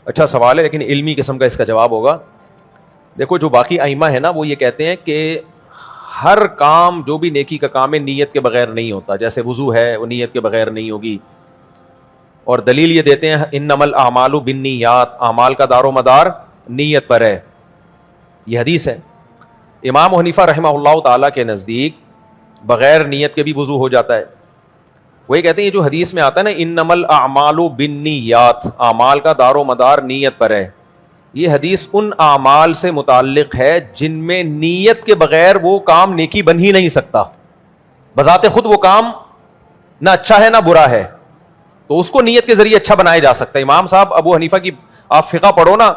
اچھا سوال ہے لیکن علمی قسم کا اس کا جواب ہوگا. دیکھو جو باقی ائمہ ہے نا وہ یہ کہتے ہیں کہ ہر کام جو بھی نیکی کا کام ہے نیت کے بغیر نہیں ہوتا. جیسے وضو ہے وہ نیت کے بغیر نہیں ہوگی, اور دلیل یہ دیتے ہیں انما الاعمال بالنیات, اعمال کا دار و مدار نیت پر ہے. یہ حدیث ہے. امام حنیفہ رحمہ اللہ تعالیٰ کے نزدیک بغیر نیت کے بھی وضو ہو جاتا ہے. وہی کہتے ہیں یہ جو حدیث میں آتا ہے نا انما الاعمال بالنیات, اعمال کا دار و مدار نیت پر ہے, یہ حدیث ان اعمال سے متعلق ہے جن میں نیت کے بغیر وہ کام نیکی بن ہی نہیں سکتا. بذات خود وہ کام نہ اچھا ہے نہ برا ہے, تو اس کو نیت کے ذریعے اچھا بنایا جا سکتا ہے. امام صاحب ابو حنیفہ کی آپ فقہ پڑھو نا,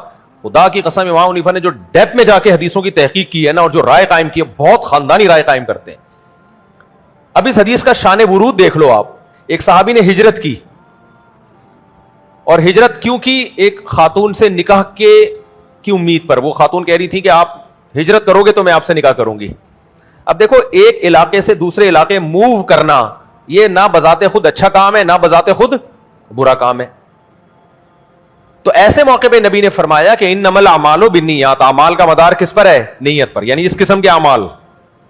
خدا کی قسم امام حنیفہ نے جو ڈیپ میں جا کے حدیثوں کی تحقیق کی ہے نا اور جو رائے قائم کی ہے, بہت خاندانی رائے قائم کرتے ہیں. اب اس حدیث کا شان ورود دیکھ لو آپ. ایک صحابی نے ہجرت کی, اور ہجرت کیوں کی؟ ایک خاتون سے نکاح کی امید پر. وہ خاتون کہہ رہی تھی کہ آپ ہجرت کرو گے تو میں آپ سے نکاح کروں گی. اب دیکھو ایک علاقے سے دوسرے علاقے موو کرنا یہ نہ بذات خود اچھا کام ہے نہ بذات خود برا کام ہے. تو ایسے موقع پہ نبی نے فرمایا کہ انما الاعمال بالنیات, اعمال کا مدار کس پر ہے؟ نیت پر. یعنی اس قسم کے اعمال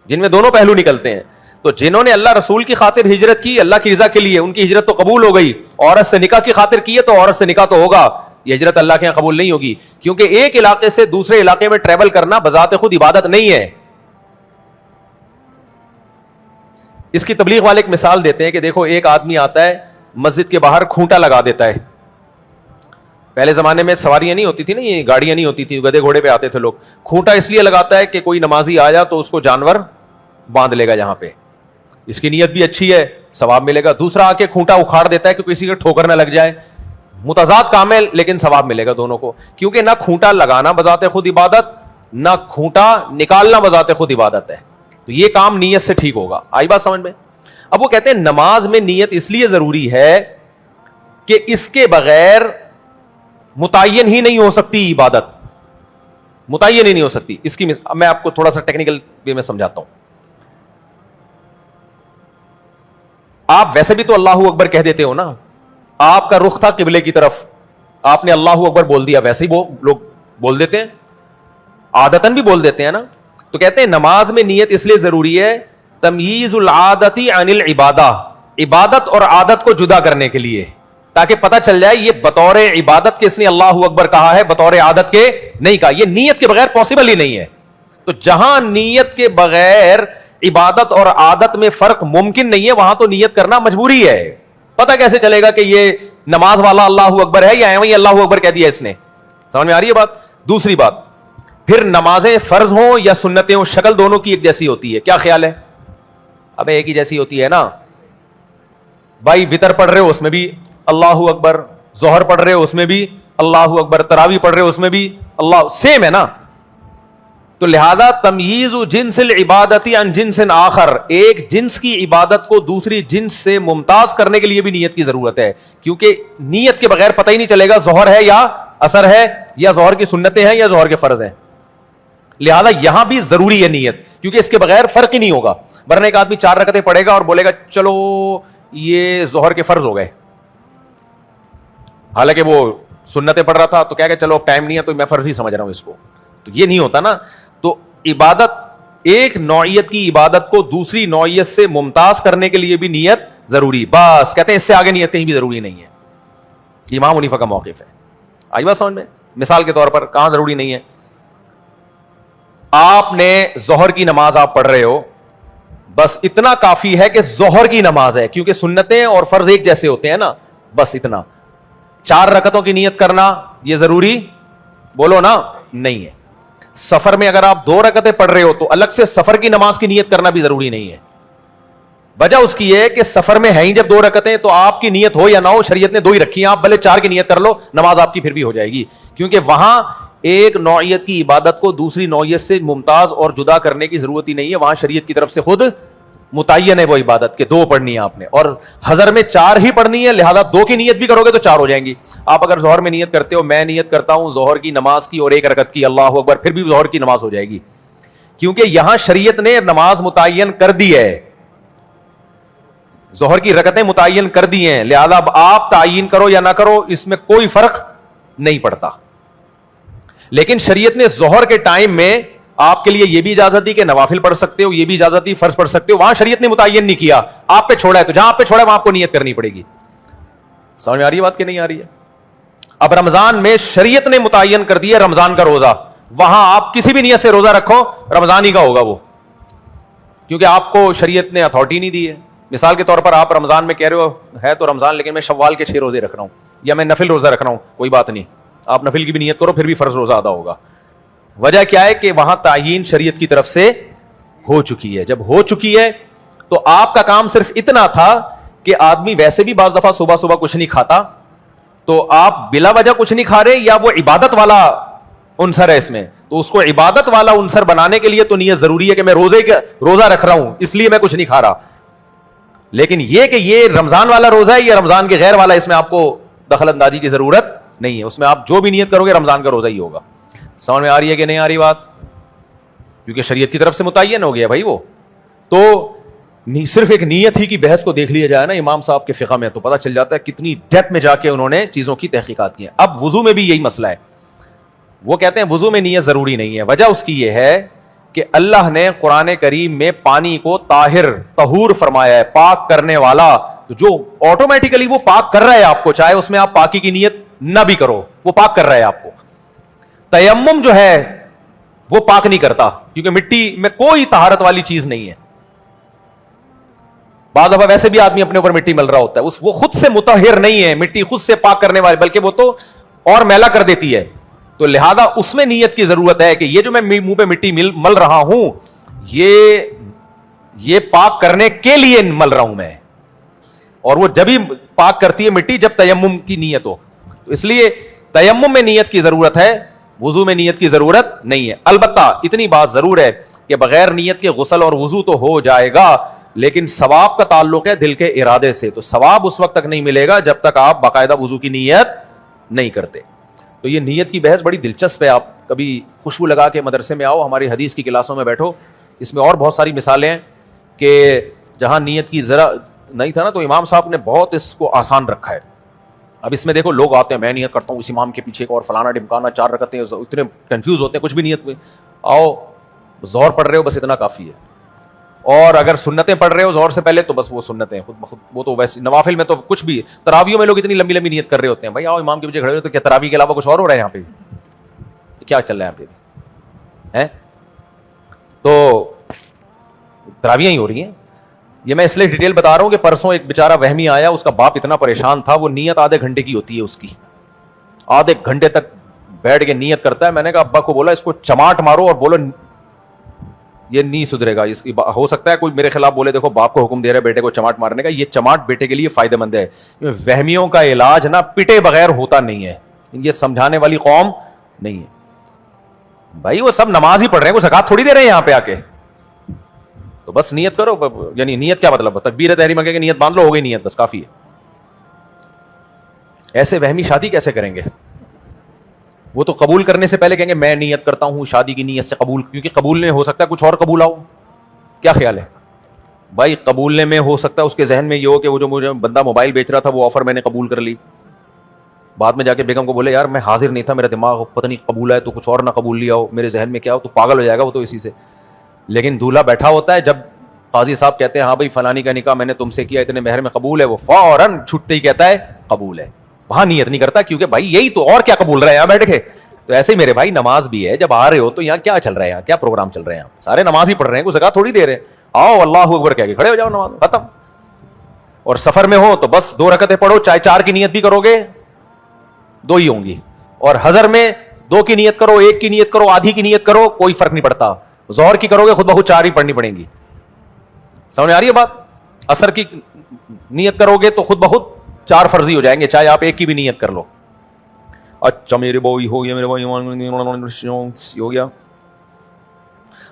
جن میں دونوں پہلو نکلتے ہیں. تو جنہوں نے اللہ رسول کی خاطر ہجرت کی اللہ کی رضا کے لیے, ان کی ہجرت تو قبول ہو گئی. عورت سے نکاح کی خاطر کی ہے تو عورت سے نکاح تو ہوگا, یہ ہجرت اللہ کے یہاں قبول نہیں ہوگی, کیونکہ ایک علاقے سے دوسرے علاقے میں ٹریول کرنا بذات خود عبادت نہیں ہے. اس کی تبلیغ والے ایک مثال دیتے ہیں کہ دیکھو ایک آدمی آتا ہے مسجد کے باہر کھونٹا لگا دیتا ہے. پہلے زمانے میں سواریاں نہیں ہوتی تھی نا, یہ گاڑیاں نہیں ہوتی تھی, گدھے گھوڑے پہ آتے تھے لوگ. کھونٹا اس لیے لگاتا ہے کہ کوئی نمازی آیا تو اس کو جانور باندھ لے گا یہاں پہ, اس کی نیت بھی اچھی ہے, ثواب ملے گا. دوسرا آ کے کھونٹا اکھاڑ دیتا ہے کہ کسی کا ٹھوکر نہ لگ جائے. متضاد کام ہے لیکن ثواب ملے گا دونوں کو, کیونکہ نہ کھونٹا لگانا بذات خود عبادت نہ کھونٹا نکالنا بذات خود عبادت ہے. تو یہ کام نیت سے ٹھیک ہوگا. آئی بات سمجھ میں؟ اب وہ کہتے ہیں نماز میں نیت اس لیے ضروری ہے کہ اس کے بغیر متعین ہی نہیں ہو سکتی عبادت, متعین ہی نہیں ہو سکتی. اس کی میں آپ کو تھوڑا سا ٹیکنیکل وے میں سمجھاتا ہوں. آپ ویسے بھی تو اللہ اکبر کہہ دیتے ہو نا, آپ کا رخ تھا قبلے کی طرف, آپ نے اللہ اکبر بول دیا, ویسے ہی وہ لوگ بول دیتے ہیں, عادتاً بھی بول دیتے ہیں نا. تو کہتے ہیں نماز میں نیت اس لیے ضروری ہے تمییز العادت عن العبادہ, عبادت اور عادت کو جدا کرنے کے لیے, تاکہ پتہ چل جائے یہ بطور عبادت کے اس نے اللہ اکبر کہا ہے, بطور عادت کے نہیں کہا. یہ نیت کے بغیر پاسبل ہی نہیں ہے. تو جہاں نیت کے بغیر عبادت اور عادت میں فرق ممکن نہیں ہے وہاں تو نیت کرنا مجبوری ہے. پتہ کیسے چلے گا کہ یہ نماز والا اللہ اکبر ہے یا ایویں اللہ اکبر کہہ دیا اس نے؟ سمجھ میں آ رہی ہے بات؟ دوسری بات, پھر نمازیں فرض ہوں یا سنتیں ہوں, شکل دونوں کی ایک جیسی ہوتی ہے. کیا خیال ہے؟ ابے ایک ہی جیسی ہوتی ہے نا بھائی. وتر پڑھ رہے ہو اس میں بھی اللہ اکبر, ظہر پڑھ رہے ہو اس میں بھی اللہ اکبر, تراویح پڑھ رہے ہو اس میں بھی اللہ, سیم ہے نا. تو لہذا تمییز جنس العبادت عن جنس آخر, ایک جنس کی عبادت کو دوسری جنس سے ممتاز کرنے کے لیے بھی نیت کی ضرورت ہے, کیونکہ نیت کے بغیر پتہ ہی نہیں چلے گا ظہر ہے یا اثر ہے, یا ظہر کی سنتیں ہیں یا ظہر کے فرض ہیں. لہذا یہاں بھی ضروری ہے نیت, کیونکہ اس کے بغیر فرق ہی نہیں ہوگا. ورنہ ایک آدمی 4 رکعتیں پڑھے گا اور بولے گا چلو یہ ظہر کے فرض ہو گئے, حالانکہ وہ سنتیں پڑھ رہا تھا, تو کہہ کہ چلو اب ٹائم نہیں ہے تو میں فرض ہی سمجھ رہا ہوں اس کو. تو یہ نہیں ہوتا نا. تو عبادت, ایک نوعیت کی عبادت کو دوسری نوعیت سے ممتاز کرنے کے لیے بھی نیت ضروری. بس کہتے ہیں اس سے آگے نیت کہیں بھی ضروری نہیں ہے. امام حنیفہ کا موقف ہے. آئی بات سمجھ میں؟ مثال کے طور پر کہاں ضروری نہیں ہے؟ آپ نے ظہر کی نماز آپ پڑھ رہے ہو, بس اتنا کافی ہے کہ ظہر کی نماز ہے, کیونکہ سنتیں اور فرض ایک جیسے ہوتے ہیں نا, بس اتنا. 4 رکعتوں کی نیت کرنا یہ ضروری بولو نا نہیں ہے. سفر میں اگر آپ 2 رکعتیں پڑھ رہے ہو تو الگ سے سفر کی نماز کی نیت کرنا بھی ضروری نہیں ہے. وجہ اس کی ہے کہ سفر میں ہیں ہی جب 2 رکعتیں, تو آپ کی نیت ہو یا نہ ہو شریعت نے 2 ہی رکھی ہیں. آپ بھلے 4 کی نیت کر لو, نماز آپ کی پھر بھی ہو جائے گی, کیونکہ وہاں ایک نوعیت کی عبادت کو دوسری نوعیت سے ممتاز اور جدا کرنے کی ضرورت ہی نہیں ہے. وہاں شریعت کی طرف سے خود متعین ہے وہ عبادت کے 2 پڑھنی ہے آپ نے, اور حضر میں 4 ہی پڑھنی ہے, لہذا 2 کی نیت بھی کرو گے تو 4 ہو جائیں گی. آپ اگر ظہر میں نیت کرتے ہو, میں نیت کرتا ہوں ظہر کی نماز کی اور 1 رکعت کی اللہ اکبر, پھر بھی ظہر کی نماز ہو جائے گی, کیونکہ یہاں شریعت نے نماز متعین کر دی ہے, ظہر کی رکعتیں متعین کر دی ہیں. لہذا اب آپ تعین کرو یا نہ کرو اس میں کوئی فرق نہیں پڑتا. لیکن شریعت نے ظہر کے ٹائم میں آپ کے لیے یہ بھی اجازت دی کہ نوافل پڑھ سکتے ہو, یہ بھی اجازت دی فرض پڑھ سکتے ہو. وہاں شریعت نے متعین نہیں کیا, آپ پہ چھوڑا ہے, تو جہاں آپ پہ چھوڑا ہے وہاں آپ کو نیت کرنی پڑے گی. سمجھ میں آ رہی ہے بات کہ نہیں آ رہی ہے؟ اب رمضان میں شریعت نے متعین کر دیا رمضان کا روزہ, وہاں آپ کسی بھی نیت سے روزہ رکھو رمضان ہی کا ہوگا وہ, کیونکہ آپ کو شریعت نے اتھارٹی نہیں دی ہے. مثال کے طور پر آپ رمضان میں کہہ رہے ہو ہے تو رمضان, لیکن میں شوال کے 6 روزے رکھ رہا ہوں یا میں نفل روزہ رکھ رہا ہوں, کوئی بات نہیں, آپ نفل کی بھی نیت کرو پھر بھی فرض روزہ ادا ہوگا. وجہ کیا ہے کہ وہاں تعیین شریعت کی طرف سے ہو چکی ہے. جب ہو چکی ہے تو آپ کا کام صرف اتنا تھا کہ آدمی ویسے بھی بعض دفعہ صبح صبح کچھ نہیں کھاتا, تو آپ بلا وجہ کچھ نہیں کھا رہے, یا وہ عبادت والا عنصر ہے اس میں, تو اس کو عبادت والا عنصر بنانے کے لیے تو نیت ضروری ہے کہ میں روزہ رکھ رہا ہوں اس لیے میں کچھ نہیں کھا رہا. لیکن یہ کہ یہ رمضان والا روزہ ہے یا رمضان کے غیر والا, اس میں آپ کو دخل اندازی کی ضرورت نہیں ہے. اس میں آپ جو بھی نیت کرو گے رمضان کا روزہ ہی ہوگا. سمجھ میں آ رہی ہے کہ نہیں آ رہی بات؟ کیونکہ شریعت کی طرف سے متعین ہو گیا بھائی وہ. تو صرف ایک نیت ہی کی بحث کو دیکھ لیا جائے نا امام صاحب کے فقہ میں, تو پتہ چل جاتا ہے کتنی ڈیپتھ میں جا کے انہوں نے چیزوں کی تحقیقات کی ہیں. اب وضو میں بھی یہی مسئلہ ہے. وہ کہتے ہیں وضو میں نیت ضروری نہیں ہے. وجہ اس کی یہ ہے کہ اللہ نے قرآن کریم میں پانی کو طاہر طہور فرمایا ہے, پاک کرنے والا. تو جو آٹومیٹیکلی وہ پاک کر رہا ہے آپ کو, چاہے اس میں آپ پاکی کی نیت نہ بھی کرو, وہ پاک کر رہا ہے آپ کو. تیمم جو ہے وہ پاک نہیں کرتا, کیونکہ مٹی میں کوئی طہارت والی چیز نہیں ہے. بعض دفعہ ویسے بھی آدمی اپنے اوپر مٹی مل رہا ہوتا ہے, وہ خود سے مطہر نہیں ہے, مٹی خود سے پاک کرنے والی, بلکہ وہ تو اور میلا کر دیتی ہے. تو لہذا اس میں نیت کی ضرورت ہے کہ یہ جو میں منہ پہ مٹی مل رہا ہوں یہ پاک کرنے کے لیے مل رہا ہوں میں, اور وہ جب ہی پاک کرتی ہے مٹی جب تیمم کی نیت ہو. تو اس لیے تیمم میں نیت کی ضرورت ہے, وضو میں نیت کی ضرورت نہیں ہے. البتہ اتنی بات ضرور ہے کہ بغیر نیت کے غسل اور وضو تو ہو جائے گا, لیکن ثواب کا تعلق ہے دل کے ارادے سے. تو ثواب اس وقت تک نہیں ملے گا جب تک آپ باقاعدہ وضو کی نیت نہیں کرتے. تو یہ نیت کی بحث بڑی دلچسپ ہے. آپ کبھی خوشبو لگا کے مدرسے میں آؤ, ہماری حدیث کی کلاسوں میں بیٹھو, اس میں اور بہت ساری مثالیں ہیں کہ جہاں نیت کی ذرا نہیں تھا نا, تو امام صاحب نے بہت اس کو آسان رکھا ہے. اب اس میں دیکھو لوگ آتے ہیں, میں نیت کرتا ہوں اس امام کے پیچھے اور فلانا ڈمکانا 4 رکعتیں, اتنے کنفیوز ہوتے ہیں کچھ بھی نیت میں. آؤ ظہر پڑھ رہے ہو بس اتنا کافی ہے, اور اگر سنتیں پڑھ رہے ہو ظہر سے پہلے تو بس وہ سنتیں خود بخود, وہ تو ویسے نوافل میں تو کچھ بھی. تراویحوں میں لوگ اتنی لمبی لمبی نیت کر رہے ہوتے ہیں, بھائی آؤ امام کے پیچھے کھڑے ہو تو کیا تراویح کے علاوہ کچھ اور ہو رہا ہے یہاں پہ؟ کیا چل رہا ہے یہاں پہ؟ تو تراویحیں ہی ہو رہی ہیں. یہ میں اس لیے ڈیٹیل بتا رہا ہوں کہ پرسوں ایک بیچارہ وہمی آیا, اس کا باپ اتنا پریشان تھا, وہ نیت آدھے گھنٹے کی ہوتی ہے اس کی, آدھے گھنٹے تک بیٹھ کے نیت کرتا ہے. میں نے کہا ابا کو بولا اس کو چماٹ مارو اور بولو یہ نہیں سدھرے گا. اس کی ہو سکتا ہے کوئی میرے خلاف بولے دیکھو باپ کو حکم دے رہے بیٹے کو چماٹ مارنے کا, یہ چماٹ بیٹے کے لیے فائدہ مند ہے. وہمیوں کا علاج نا پٹے بغیر ہوتا نہیں ہے, یہ سمجھانے والی قوم نہیں ہے. بھائی وہ سب نماز ہی پڑھ رہے ہیں, کوئی زکات تھوڑی دے رہے ہیں یہاں پہ آ کے. تو بس نیت کرو, یعنی نیت کیا مطلب, تکبیر تحریمہ کے نیت باندھ لو, ہو گئی نیت, بس کافی ہے. ایسے وہمی شادی کیسے کریں گے؟ وہ تو قبول کرنے سے پہلے کہیں گے میں نیت کرتا ہوں شادی کی نیت سے قبول, کیونکہ قبولنے ہو سکتا ہے کچھ اور قبول آؤ. کیا خیال ہے بھائی؟ قبولنے میں ہو سکتا ہے اس کے ذہن میں یہ ہو کہ وہ جو مجھے بندہ موبائل بیچ رہا تھا وہ آفر میں نے قبول کر لی, بعد میں جا کے بیگم کو بولے یار میں حاضر نہیں تھا, میرا دماغ پتہ نہیں قبول ہے تو کچھ اور نہ قبول لیا ہو, میرے ذہن میں کیا ہو, تو پاگل ہو جائے گا وہ تو اسی سے. لیکن دولہا بیٹھا ہوتا ہے, جب قاضی صاحب کہتے ہیں ہاں بھائی فلانی کا نکاح میں نے تم سے کیا, اتنے مہر میں قبول ہے, وہ فوراً چھٹتے ہی کہتا ہے قبول ہے. وہاں نیت نہیں کرتا, کیونکہ بھائی یہی تو, اور کیا قبول رہا ہے یہاں بیٹھ کے. تو ایسے ہی میرے بھائی نماز بھی ہے, جب آ رہے ہو تو یہاں کیا چل رہا ہے, یہاں کیا پروگرام چل رہے ہیں, سارے نماز ہی پڑھ رہے ہیں, کوئی زکات تھوڑی دے رہے ہیں. آؤ اللہ اکبر کہہ کے کھڑے ہو جاؤ, نماز ختم. اور سفر میں ہو تو بس 2 رکعتیں پڑھو, چاہے 4 کی نیت بھی کرو گے 2 ہی ہوں گی, اور حضر میں 2 کی نیت کرو, 1 کی نیت کرو, آدھی کی نیت کرو, کوئی فرق نہیں پڑتا. ظہر کی کرو گے خود بخود 4 ہی پڑھنی پڑیں گی. سمجھ آ رہی ہے بات؟ عصر کی نیت کرو گے تو خود بخود 4 فرضی ہو جائیں گے, چاہے آپ 1 کی بھی نیت کر لو. اچھا میرے بھائی ہو گیا, میرے بھائی ہو گیا.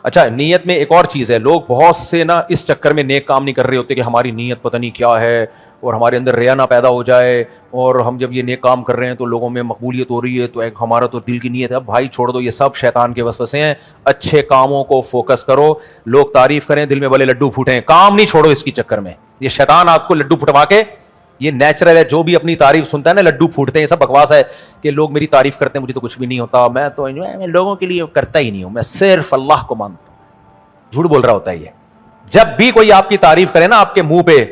اچھا نیت میں ایک اور چیز ہے, لوگ بہت سے نا اس چکر میں نیک کام نہیں کر رہے ہوتے کہ ہماری نیت پتہ نہیں کیا ہے اور ہمارے اندر ریا نہ پیدا ہو جائے, اور ہم جب یہ نیک کام کر رہے ہیں تو لوگوں میں مقبولیت ہو رہی ہے, تو ایک ہمارا تو دل کی نیت ہے. بھائی چھوڑ دو, یہ سب شیطان کے وسوسے ہیں. اچھے کاموں کو فوکس کرو, لوگ تعریف کریں دل میں بھلے لڈو پھوٹیں, کام نہیں چھوڑو اس کی چکر میں. یہ شیطان آپ کو لڈو پھٹوا کے یہ نیچرل ہے. جو بھی اپنی تعریف سنتا ہے نا لڈو پھوٹتے ہیں. یہ سب بکواس ہے کہ لوگ میری تعریف کرتے ہیں, مجھے تو کچھ بھی نہیں ہوتا, میں تو میں لوگوں کے لیے کرتا ہی نہیں ہوں, میں صرف اللہ کو مانتا ہوں. جھوٹ بول رہا ہوتا ہے یہ. جب بھی کوئی آپ کی تعریف کرے نا آپ کے منہ پہ,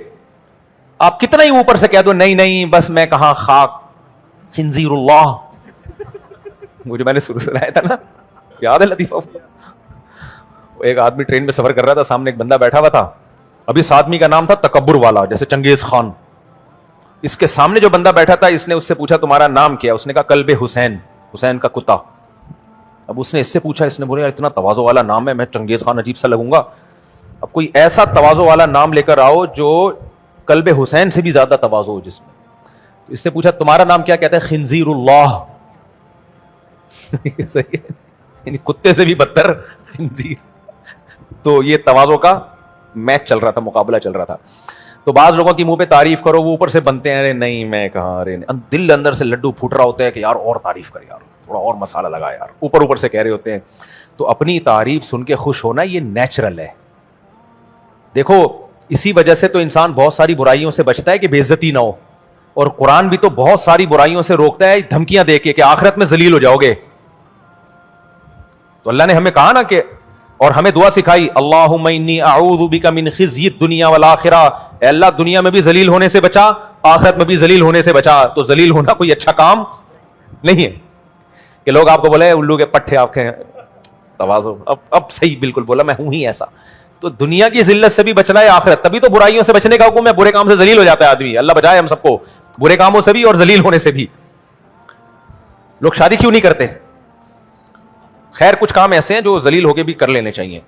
آپ کتنا ہی اوپر سے کہہ دو نہیں نہیں بس میں کہاں خاک خنزیر اللہ. مجھے میں نے سنایا تھا نا, یاد ہے لطیفہ. ایک آدمی ٹرین میں سفر کر رہا تھا, سامنے ایک بندہ بیٹھا ہوا تھا. اب اس آدمی کا نام تھا تکبر والا, جیسے چنگیز خان. اس کے سامنے جو بندہ بیٹھا تھا اس نے اس سے پوچھا تمہارا نام کیا؟ اس نے کہا کلب حسین, حسین کا کتا. اب اس نے اس سے پوچھا, اس نے بولا اتنا تواضع والا نام ہے, میں چنگیز خان عجیب سا لگوں گا. اب کوئی ایسا تواضع والا نام لے کر آؤ جو کلب حسین سے بھی زیادہ تواضع ہو جس میں. اس سے پوچھا تمہارا نام کیا؟ کہتا ہے خنزیر اللہ. صحیح ہے, یعنی کتے سے بھی بدتر خنزیر. تو یہ تواضع کا میچ چل رہا تھا, مقابلہ چل رہا تھا. تو بعض لوگوں کی منہ پہ تعریف کرو وہ اوپر سے بنتے ہیں ارے نہیں میں کہاں, ارے دل اندر سے لڈو پھوٹ رہا ہوتا ہے کہ یار اور تعریف کر یار, تھوڑا اور مسالہ لگا یار, اوپر اوپر سے کہہ رہے ہوتے ہیں. تو اپنی تعریف سن کے خوش ہونا یہ نیچرل ہے. دیکھو اسی وجہ سے تو انسان بہت ساری برائیوں سے بچتا ہے کہ بے عزتی نہ ہو. اور قرآن بھی تو بہت ساری برائیوں سے روکتا ہے دھمکیاں دے کے کہ آخرت میں ذلیل ہو جاؤ گے. تو اللہ نے ہمیں کہا نا کہ, اور ہمیں دعا سکھائی اللہم انی اعوذ بک من خزی الدنیا والآخرہ, اے اللہ دنیا میں بھی ذلیل ہونے سے بچا, آخرت میں بھی ذلیل ہونے سے بچا. تو ذلیل ہونا کوئی اچھا کام نہیں ہے کہ لوگ آپ کو بولے الو کے پٹھے آپ کے تواضع. اب صحیح بالکل بولا, میں ہوں ہی ایسا. تو دنیا کی ذلت سے بھی بچنا ہے آخرت, تبھی تو برائیوں سے بچنے کا حکم ہے. برے کام سے ذلیل ہو جاتا ہے آدمی, اللہ بچائے ہم سب کو برے کاموں سے بھی اور ذلیل ہونے سے بھی. لوگ شادی کیوں نہیں کرتے؟ خیر کچھ کام ایسے ہیں جو ذلیل ہو کے بھی کر لینے چاہیے,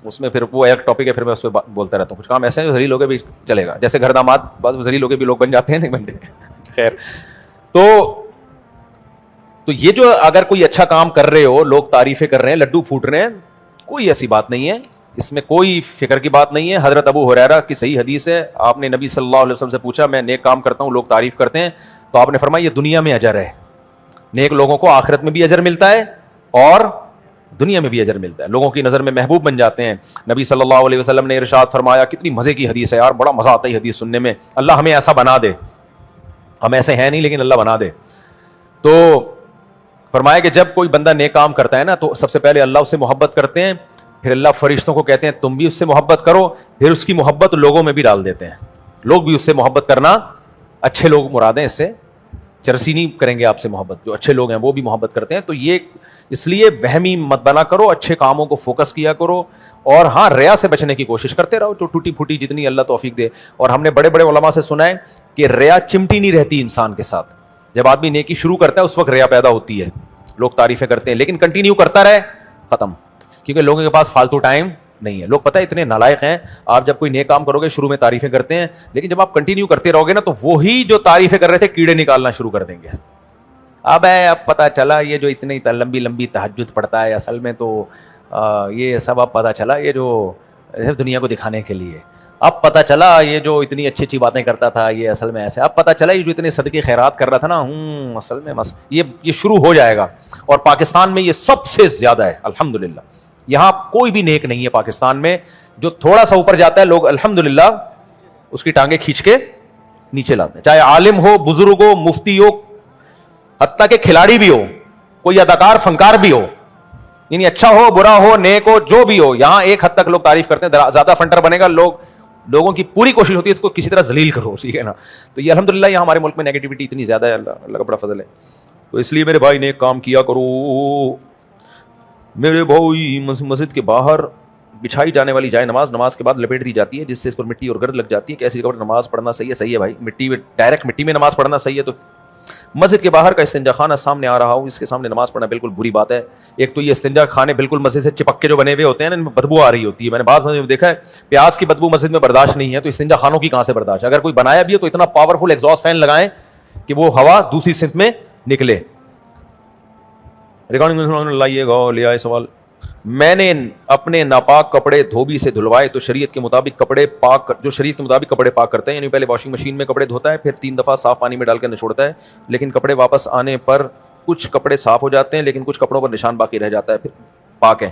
اس میں پھر وہ ایک ٹاپک ہے, پھر میں اس پہ بولتا رہتا ہوں. کچھ کام ایسے ہیں جو ذلیل ہو کے بھی چلے گا, جیسے گھر داماد بعض ذلیل ہو کے بھی لوگ بن جاتے ہیں, نہیں بنتے. خیر تو یہ جو اگر کوئی اچھا کام کر رہے ہو, لوگ تعریفیں کر رہے ہیں, لڈو پھوٹ رہے ہیں, کوئی ایسی بات نہیں ہے, اس میں کوئی فکر کی بات نہیں ہے. حضرت ابو ہریرہ کی صحیح حدیث ہے, آپ نے نبی صلی اللہ علیہ وسلم سے پوچھا میں نیک کام کرتا ہوں لوگ تعریف کرتے ہیں, تو آپ نے فرمایا یہ دنیا میں اجر ہے. نیک لوگوں کو آخرت میں بھی اجر ملتا ہے اور دنیا میں بھی اجر ملتا ہے, لوگوں کی نظر میں محبوب بن جاتے ہیں. نبی صلی اللہ علیہ وسلم نے ارشاد فرمایا, کتنی مزے کی حدیث ہے یار, بڑا مزہ آتا ہے حدیث سننے میں. اللہ ہمیں ایسا بنا دے, ہم ایسے ہیں نہیں لیکن اللہ بنا دے. تو فرمایا کہ جب کوئی بندہ نیک کام کرتا ہے نا تو سب سے پہلے اللہ اس سے محبت کرتے ہیں, پھر اللہ فرشتوں کو کہتے ہیں تم بھی اس سے محبت کرو, پھر اس کی محبت لوگوں میں بھی ڈال دیتے ہیں. لوگ بھی اس سے محبت کرنا, اچھے لوگ مراد ہیں, اس سے چرسی نہیں کریں گے آپ سے محبت, جو اچھے لوگ ہیں وہ بھی محبت کرتے ہیں. تو یہ اس لیے وہمی مت بنا کرو, اچھے کاموں کو فوکس کیا کرو, اور ہاں ریا سے بچنے کی کوشش کرتے رہو, جو ٹوٹی پھوٹی جتنی اللہ توفیق دے. اور ہم نے بڑے بڑے علماء سے سنا ہے کہ ریا چمٹی نہیں رہتی انسان کے ساتھ. جب آدمی نیکی شروع کرتا ہے اس وقت ریا پیدا ہوتی ہے, لوگ تعریفیں کرتے ہیں, لیکن کنٹینیو کرتا رہے ختم, کیونکہ لوگوں کے پاس فالتو ٹائم نہیں ہے. لوگ پتہ ہے اتنے نالائق ہیں, آپ جب کوئی نیک کام کرو گے شروع میں تعریفیں کرتے ہیں, لیکن جب آپ کنٹینیو کرتے رہو گے نا تو وہی جو تعریفیں کر رہے تھے کیڑے نکالنا شروع کر دیں گے. اب پتہ چلا یہ جو اتنی لمبی لمبی تہجد پڑتا ہے اصل میں تو یہ سب اب پتہ چلا یہ جو دنیا کو دکھانے کے لیے. اب پتہ چلا یہ جو اتنی اچھی اچھی باتیں کرتا تھا یہ اصل میں ایسے. اب پتہ چلا یہ جو اتنے صدقے خیرات کر رہا تھا نا اصل میں یہ شروع ہو جائے گا. اور پاکستان میں یہ سب سے زیادہ ہے الحمدللہ. یہاں کوئی بھی نیک نہیں ہے پاکستان میں, جو تھوڑا سا اوپر جاتا ہے لوگ الحمدللہ اس کی ٹانگیں کھینچ کے نیچے لاتے ہیں, چاہے عالم ہو, بزرگ ہو, مفتی ہو, حتیٰ کہ کھلاڑی بھی ہو, کوئی اداکار فنکار بھی ہو, یعنی اچھا ہو برا ہو نیک ہو جو بھی ہو, یہاں ایک حد تک لوگ تعریف کرتے ہیں. زیادہ فنٹر بنے گا, لوگوں کی پوری کوشش ہوتی ہے اس کو کسی طرح ذلیل کرو, ٹھیک ہے نا. تو یہ الحمدللہ یہاں ہمارے ملک میں نیگیٹیوٹی اتنی زیادہ ہے, اللہ کا بڑا فضل ہے. تو اس لیے میرے بھائی نیک کام کیا کرو. میرے بھائی مسجد کے باہر بچھائی جانے والی جائے نماز کے بعد لپیٹ دی جاتی ہے, جس سے اس پر مٹی اور گرد لگ جاتی ہے. کیسی جگہ نماز پڑھنا صحیح ہے بھائی, مٹی میں ڈائریکٹ مٹی میں نماز پڑھنا صحیح ہے. تو مسجد کے باہر کا استنجا خانہ سامنے آ رہا ہو, اس کے سامنے نماز پڑھنا بالکل بری بات ہے. ایک تو یہ استنجا خانے بالکل مسجد سے چپک کے جو بنے ہوئے ہوتے ہیں نا, ان میں بدبو آ رہی ہوتی ہے. میں نے بعض مسجد میں دیکھا ہے پیاز کی بدبو مسجد میں برداشت نہیں ہے, تو استنجا خانوں کی کہاں سے برداشت ہے. اگر کوئی بنایا بھی ہے تو اتنا پاورفل ایگزاسٹ فین لگائیں کہ وہ ہوا دوسری سمت میں نکلے. ریکارڈنگ لائیے گا, لے آئے سوال. میں نے اپنے ناپاک کپڑے دھوبی سے دھلوائے تو شریعت کے مطابق کپڑے پاک کرتے ہیں, یعنی پہلے واشنگ مشین میں کپڑے دھوتا ہے, پھر 3 دفعہ صاف پانی میں ڈال کر نچوڑتا ہے, لیکن کپڑے واپس آنے پر کچھ کپڑے صاف ہو جاتے ہیں لیکن کچھ کپڑوں پر نشان باقی رہ جاتا ہے, پھر پاک ہے.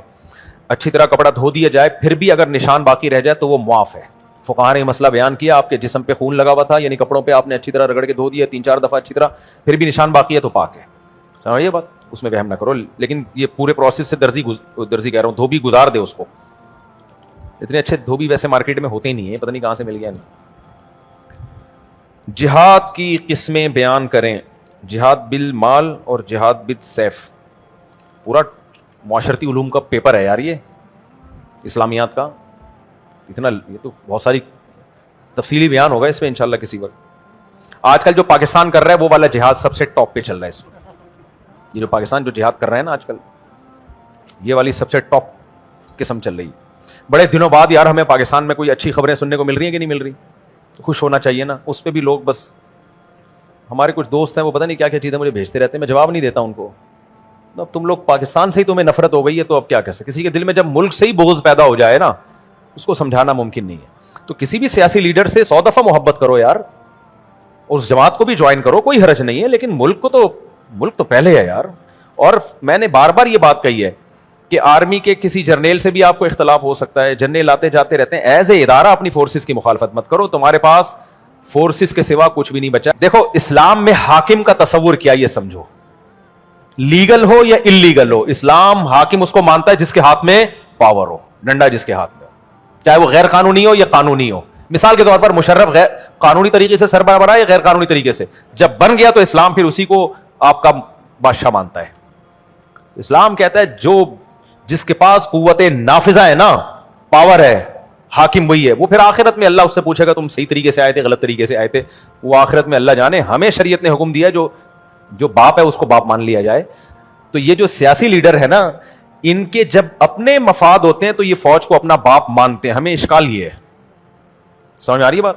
اچھی طرح کپڑا دھو دیا جائے پھر بھی اگر نشان باقی رہ جائے تو وہ معاف ہے. فقہا نے مسئلہ بیان کیا, آپ کے جسم پہ خون لگا ہوا تھا, یعنی کپڑوں پہ آپ نے اچھی طرح رگڑ کے دھو دیا 3-4 دفعہ اچھی طرح, پھر بھی نشان باقی ہے تو پاک ہے. یہ بات اس میں وہم نہ کرو. لیکن یہ پورے پروسیس سے درزی کہہ رہا ہوں, دھوبی گزار دے اس کو. اتنے اچھے دھوبی ویسے مارکیٹ میں ہوتے ہی نہیں ہیں, پتہ نہیں کہاں سے مل گیا. جہاد کی قسمیں بیان کریں. جہاد بالمال اور جہاد بالسیف, پورا معاشرتی علوم کا پیپر ہے یار یہ, اسلامیات کا. اتنا یہ تو بہت ساری تفصیلی بیان ہوگا اس پہ انشاءاللہ کسی وقت. آج کل جو پاکستان کر رہا ہے وہ والا جہاد سب سے ٹاپ پہ چل رہا ہے اس وقت. یہ جو پاکستان جو جہاد کر رہے ہیں نا آج کل, یہ والی سب سے ٹاپ قسم چل رہی. بڑے دنوں بعد یار ہمیں پاکستان میں کوئی اچھی خبریں سننے کو مل رہی ہیں کہ نہیں مل رہی, خوش ہونا چاہیے نا. اس پہ بھی لوگ بس, ہمارے کچھ دوست ہیں وہ پتہ نہیں کیا کیا چیزیں مجھے بھیجتے رہتے ہیں, میں جواب نہیں دیتا ان کو. اب تم لوگ پاکستان سے ہی تمہیں نفرت ہو گئی ہے تو اب کیا کر سکتے. کسی کے دل میں جب ملک سے ہی بغض پیدا ہو جائے نا, اس کو سمجھانا ممکن نہیں ہے. تو کسی بھی سیاسی لیڈر سے 100 دفعہ محبت کرو یار, اس جماعت کو بھی جوائن کرو, کوئی حرج نہیں ہے, لیکن ملک تو پہلے ہے یار. اور میں نے بار بار یہ بات کہی ہے کہ آرمی کے کسی جرنیل سے بھی آپ کو اختلاف ہو سکتا ہے, جرنیل آتے جاتے رہتے ہیں, ایز اے ادارہ اپنی فورسز کی مخالفت مت کرو. تمہارے پاس فورسز کے سوا کچھ بھی نہیں بچا. دیکھو اسلام میں حاکم کا تصور کیا, یہ سمجھو, لیگل ہو یا انلیگل ہو, اسلام حاکم اس کو مانتا ہے جس کے ہاتھ میں پاور ہو, ڈنڈا جس کے ہاتھ میں ہو, چاہے وہ غیر قانونی ہو یا قانونی ہو. مثال کے طور پر مشرف غیر قانونی طریقے سے سربراہ بنا یا غیر قانونی طریقے سے, جب بن گیا تو اسلام پھر اسی کو آپ کا بادشاہ مانتا ہے. اسلام کہتا ہے جو جس کے پاس قوت نافذہ ہے نا, پاور ہے, حاکم وہی ہے. وہ پھر آخرت میں اللہ اس سے پوچھے گا تم صحیح طریقے سے آئے تھے غلط طریقے سے آئے تھے, وہ آخرت میں اللہ جانے. ہمیں شریعت نے حکم دیا جو باپ ہے اس کو باپ مان لیا جائے. تو یہ جو سیاسی لیڈر ہے نا, ان کے جب اپنے مفاد ہوتے ہیں تو یہ فوج کو اپنا باپ مانتے ہیں. ہمیں اشکال یہ ہے, سمجھ آ رہی ہے بات؟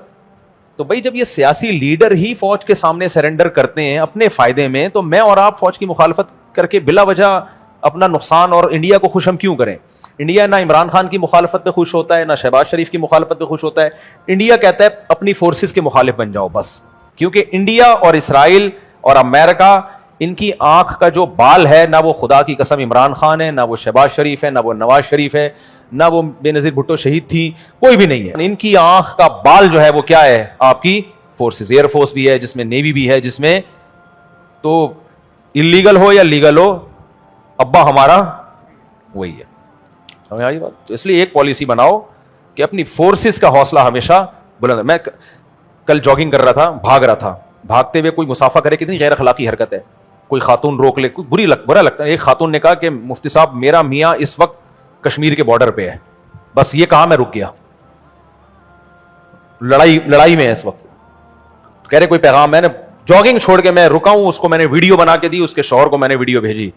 تو بھائی جب یہ سیاسی لیڈر ہی فوج کے سامنے سرنڈر کرتے ہیں اپنے فائدے میں, تو میں اور آپ فوج کی مخالفت کر کے بلا وجہ اپنا نقصان اور انڈیا کو خوش ہم کیوں کریں؟ انڈیا نہ عمران خان کی مخالفت پہ خوش ہوتا ہے, نہ شہباز شریف کی مخالفت پہ خوش ہوتا ہے. انڈیا کہتا ہے اپنی فورسز کے مخالف بن جاؤ بس, کیونکہ انڈیا اور اسرائیل اور امریکہ, ان کی آنکھ کا جو بال ہے, نہ وہ خدا کی قسم عمران خان ہے, نہ وہ شہباز شریف ہے, نہ وہ نواز شریف ہے, نہ وہ بے نظیر بھٹو شہید تھی, کوئی بھی نہیں ہے. ان کی آنکھ کا بال جو ہے وہ کیا ہے؟ آپ کی فورسز. ایئر فورس بھی ہے جس میں, نیوی بھی ہے جس میں, تو انلیگل ہو یا لیگل ہو ابا ہمارا وہی ہے. سمجھ آئی بات؟ تو اس لیے ایک پالیسی بناؤ کہ اپنی فورسز کا حوصلہ ہمیشہ بلند. میں کل جاگنگ کر رہا تھا, بھاگ رہا تھا, بھاگتے ہوئے کوئی مسافہ کرے, کتنی غیر اخلاقی حرکت ہے. کوئی خاتون روک لے, برا لگتا ہے. ایک خاتون نے کہا کہ مفتی صاحب میرا میاں اس وقت کشمیر کے بارڈر پہ ہے, بس یہ کہا میں رک گیا, لڑائی میں ہے اس وقت. کہہ رہے کوئی پیغام, میں نے جاگنگ چھوڑ کے میں رکا ہوں, اس کو میں نے ویڈیو بنا کے دی, اس کے شوہر کو میں نے ویڈیو بھیجی,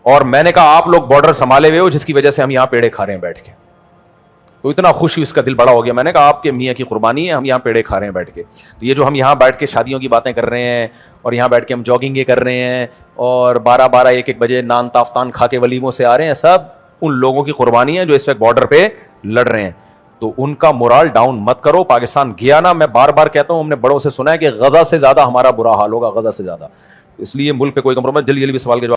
اور میں نے کہا آپ لوگ بارڈر سنبھالے ہوئے ہو جس کی وجہ سے ہم یہاں پیڑے کھا رہے ہیں بیٹھ کے. تو اتنا خوش ہوئی, اس کا دل بڑا ہو گیا. میں نے کہا آپ کے میاں کی قربانی ہے, ہم یہاں پیڑے کھا رہے ہیں بیٹھ کے. تو یہ جو ہم یہاں بیٹھ کے شادیوں کی باتیں کر رہے ہیں, اور یہاں بیٹھ کے ہم جاگنگیں کر رہے ہیں, اور 12-1 بجے نان تافتان کھا کے ولیموں سے آ رہے ہیں, سب ان لوگوں کی قربانی ہے جو اس وقت بارڈر پہ لڑ رہے ہیں. تو ان کا مورال ڈاؤن مت کرو. پاکستان گیا نا, میں بار بار کہتا ہوں, ہم نے بڑوں سے سنا ہے کہ غزہ سے زیادہ ہمارا برا حال ہوگا, غزہ سے زیادہ. اس لیے ملک پہ کوئی کمپرومائز. جلدی بھی سوال کے جواب